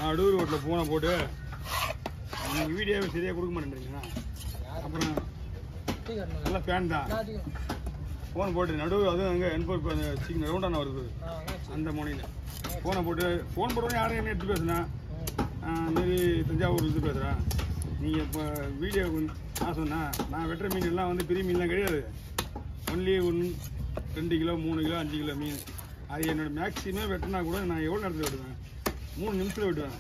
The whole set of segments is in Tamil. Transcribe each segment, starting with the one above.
நான் அடூர் ரோட்டில் ஃபோனை போட்டு நீங்கள் வீடியோவை சரியாக கொடுக்க மாட்டேன்றீங்களா? அப்புறம் நல்லா ஃபேன் தான் ஃபோன் போட்டு நடுவு அதுவும் அங்கே என்போர் அந்த சிக்கன் ரவுண்டான வருது அந்த மோனியில் ஃபோனை போட்டு ஃபோன் போடுறவங்க யாரும் என்ன எடுத்து பேசுனா மாரி தஞ்சாவூர் இது பேசுகிறேன். நீங்கள் இப்போ வீடியோ நான் சொன்னேன் நான் வெட்டுற மீன்லாம் வந்து பெரிய மீன்லாம் கிடையாது. ஒன்லி 2 கிலோ 3 கிலோ 5 கிலோ மீன். அது என்னோடய மேக்ஸிமம் வெட்டினா கூட நான் எவ்வளோ நேரத்தில் வெட்டுவேன்? 3 நிமிஷத்தில் வெட்டுவேன்.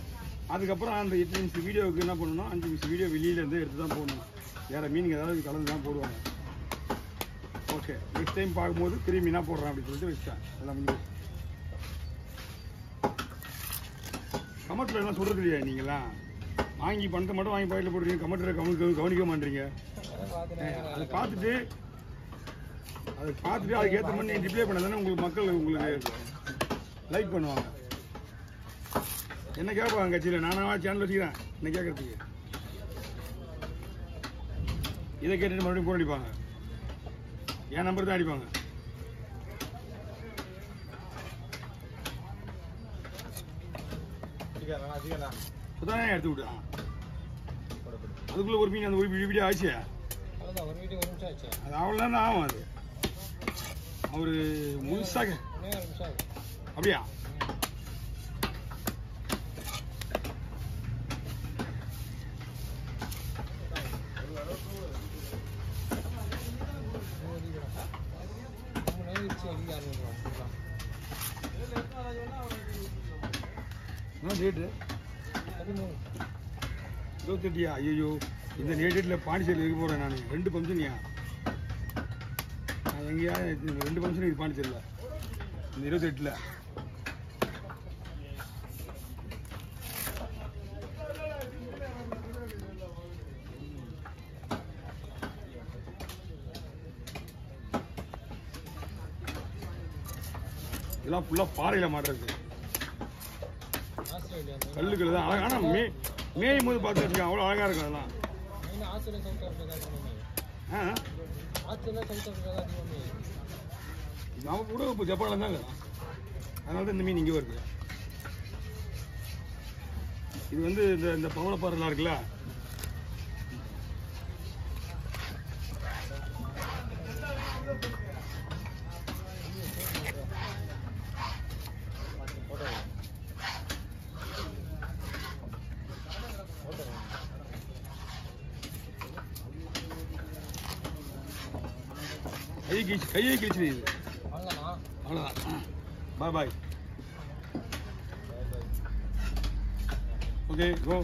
அதுக்கப்புறம் அந்த 8 நிமிஷம் வீடியோவுக்கு என்ன பண்ணணும், 5 நிமிஷம் வீடியோ வெளியிலேருந்து எடுத்து தான் போடணும். வேறு மீனுக்கு ஏதாவது கலந்து தான் போடுவாங்க. ஓகே, நெக்ஸ்ட் டைம் பார்க்கும்போது பெரிய மீனாக போடுறேன் அப்படின்னு சொல்லிட்டு வச்சுட்டேன். எல்லாம் முடிஞ்சு கமெண்ட்டில் எல்லாம் சொல்கிறது இல்லையா? நீங்களாம் வாங்கி பணத்தை மட்டும் வாங்கி பாக்கெட்டில் போடுறீங்க, கமெண்ட்டில் கவனிக்க மாட்டீங்க. அதை பார்த்துட்டு அதுக்கு ஏற்ற மாதிரி நீங்கள் ரிப்ளை பண்ண தானே உங்களுக்கு மக்கள் உங்களுக்கு லைக் பண்ணுவாங்க. என்ன கேட்பாங்க கட்சியில்? நானாக சேனல் வச்சுக்கிறேன் என்ன கேட்கறதுக்கு? இதை கேட்டுட்டு மறுபடியும் போன் அடிப்பாங்க. என் நம்பர் தான் அடிப்பாங்க. இப்போதானே எடுத்து விட்டு அதுக்குள்ள ஒரு மீன் அந்த ஒரு வீடியோ ஆச்சு. அது அவ்வளோதான் ஆகும். அது அவரு முழுசாக அப்படியா? ரேட்டு 28. ஐயோ, இந்த ரேட்டில் பாண்டிச்சேரியில் இருக்க போகிறேன் நான். 2 ஃபங்க்ஷனியா? நான் எங்கேயா 2 ஃபங்க்ஷன் இது பாண்டிச்சேரியில் இந்த 28. இதெல்லாம் ஃபுல்லாக பாறையில் மாட்டுறது கல்லுக்கள் தான் அழகான மேயும் போது பார்த்து வச்சுக்கோங்க. அவ்வளோ அழகாக இருக்கும் அதெல்லாம். நம்ம கூட இப்போ ஜப்பானில் தான் இல்லை, அதனால தான் இந்த மீன் இங்கே வருது. இது வந்து இந்த பவளப்பாறைலாம் இருக்குல்ல, கையை கிழிச்சு இது. அவ்வளோதான். பாய் பாய். ஓகே கோ.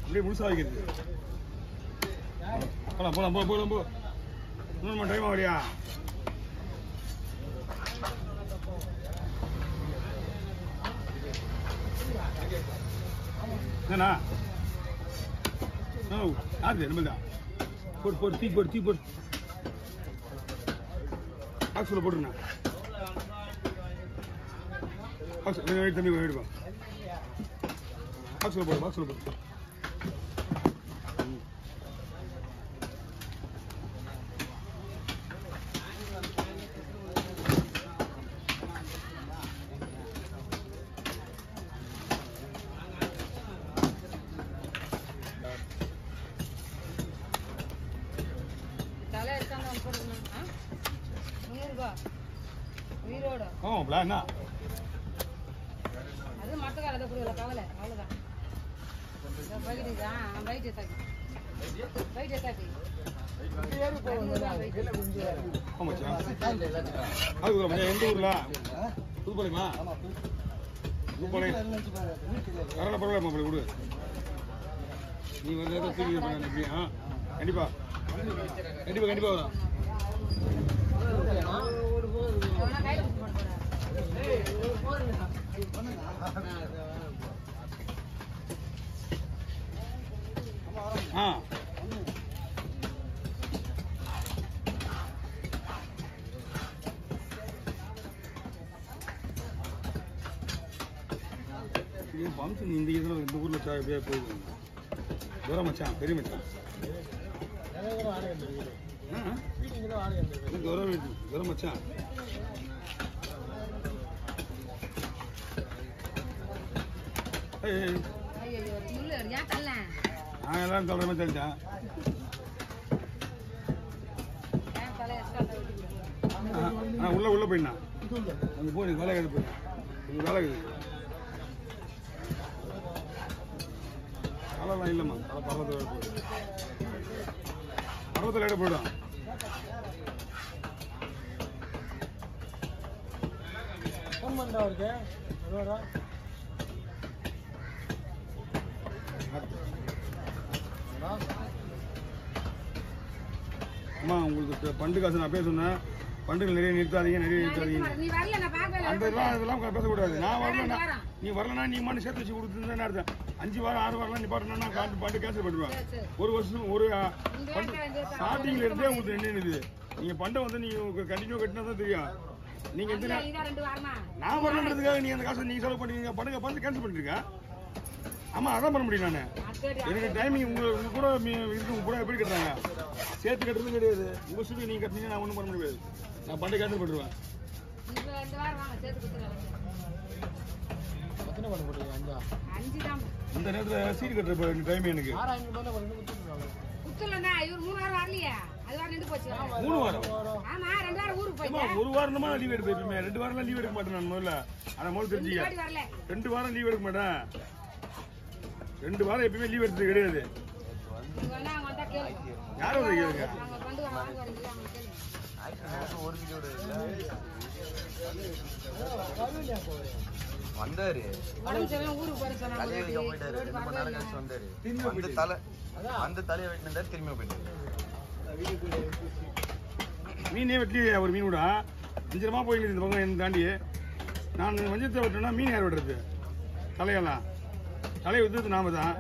அப்படியே முழுசாக வைக்கிறது. போகலாம் போ. இன்னொரு டைம் ஆகுறியா? என்னண்ணா? யாரு நம்மள்தான் போட்டு தீ போட்டு பாக்ஸில் போட்டுருண்ணா. பாக்ஸ் தம்பி எடுப்பா. பாக்ஸில் போட்டு அது மட்டக்காரத புரியல கவலை அவ்வளவுதான். எந்த ஊர்ல? புதுப்பாளையமா? புதுப்பாளையம் பரவாயில்ல மாப்பிள்ளை கொடு. நீ வந்து கண்டிப்பா வரும். ஃபங்க்ஷன் இந்த இதில் இந்த ஊரில் போகுது. தூரம் மச்சான், பெரிய மச்சான். தூரம் மச்சான். ஐயோ முள்ளு ஏன் தள்ள நான் எல்லாரும் சொல்ற மாதிரி சொல்லிட்டேன். ஏன் தலை எக்ஸ்ட்ரா விட்டுக்கிறேன். உள்ள போயிடா அங்கே போய் வேலை எடுத்து போய் இங்கே வேலை இருக்குது. தலைலாம் இல்லைம்மா, தலை பர்வத்தில் போயிடும். பர்வத்தில் இட போயிடும். ஃபோன் பண்ணுறா அவருக்கு வருவாரா? அம்மா உங்களுக்கு பண்டு காசு நான் பேச சொன்னேன். பண்டுகள் நிறைய நிறுத்தாதீங்க, நிறைய நிறுத்தாதீங்க. நீ வரல நான் பார்க்கல. அந்த இதெல்லாம் பேசக்கூடாது. நான் வரலன்னா நீ வரலன்னா நீ மண்ணு சேர்த்து வச்சு கொடுத்துருந்தேன்னு அர்த்தம். 5 வாரம் 6 வாரம்லாம் நீ பாட்டுனா நான் பாட்டு கேன்சல் பண்ணிடுவேன். ஒரு வருஷம் ஒரு ஸ்டார்டிங்ல இருந்தே உங்களுக்கு நின்றுது. நீங்க பண்டை வந்து நீங்க கண்டினியூ கட்டினா தான் தெரியும். நீங்க எந்த நான் வரலன்றதுக்காக நீங்க அந்த காசை நீங்க செலவு பண்ணுவீங்க. பண்டை பார்த்து கேன்சல் பண்ணிருக்க. ஆமா அதான் பண்ண முடியும். நான் எனக்கு டைமிங் உங்க கூட இருக்கு. உங்க கூட எப்படி கட்டுறாங்க சேர்த்து கட்டுறது கிடையாது. உங்க சொல்லி நீங்க கட்டினீங்க நான் ஒன்றும் பண்ண முடியாது. நான் பண்டை கேன்சல் பண்ணிடுவேன். எத்தனை பண்ண போட்டீங்க? 5 தான். இந்த நேரத்தில் சீடு கட்டுற டைம் எனக்கு 6 5 பண்ண குத்துலண்ணா இவர் 3 வாரம் வரலையே. அது வாரம் நின்று போச்சு. 3 வாரம். ஆமா 2 வாரம் ஊருக்கு போயிட்டேன். ஒரு வாரமா லீவ் எடுப்பேன். 2 வாரம்லாம் லீவ் எடுக்க மாட்டேன். நான் முதல்ல அதை முதல்ல தெரிஞ்சுக்க. 2 வாரம் லீவ் எடுக்க மாட்டேன். 2 வாரம் எப்பயுமே லீவ் எடுத்தது கிடையாது. யாரும் வந்து கேளுங்க. வந்தாரு அந்த தலையை வெட்டினாரு. திரும்பி போயிட்டாரு. மீனே வெட்டி ஒரு மீன் விடா 5 ரூபா போயிட்டு இந்த பக்கம் தாண்டி நான் மஞ்சத்தை வெட்டணும்னா மீன் யார் வெட்டுறது? தலையெல்லாம் தலையை வித்துறது நாம தான்.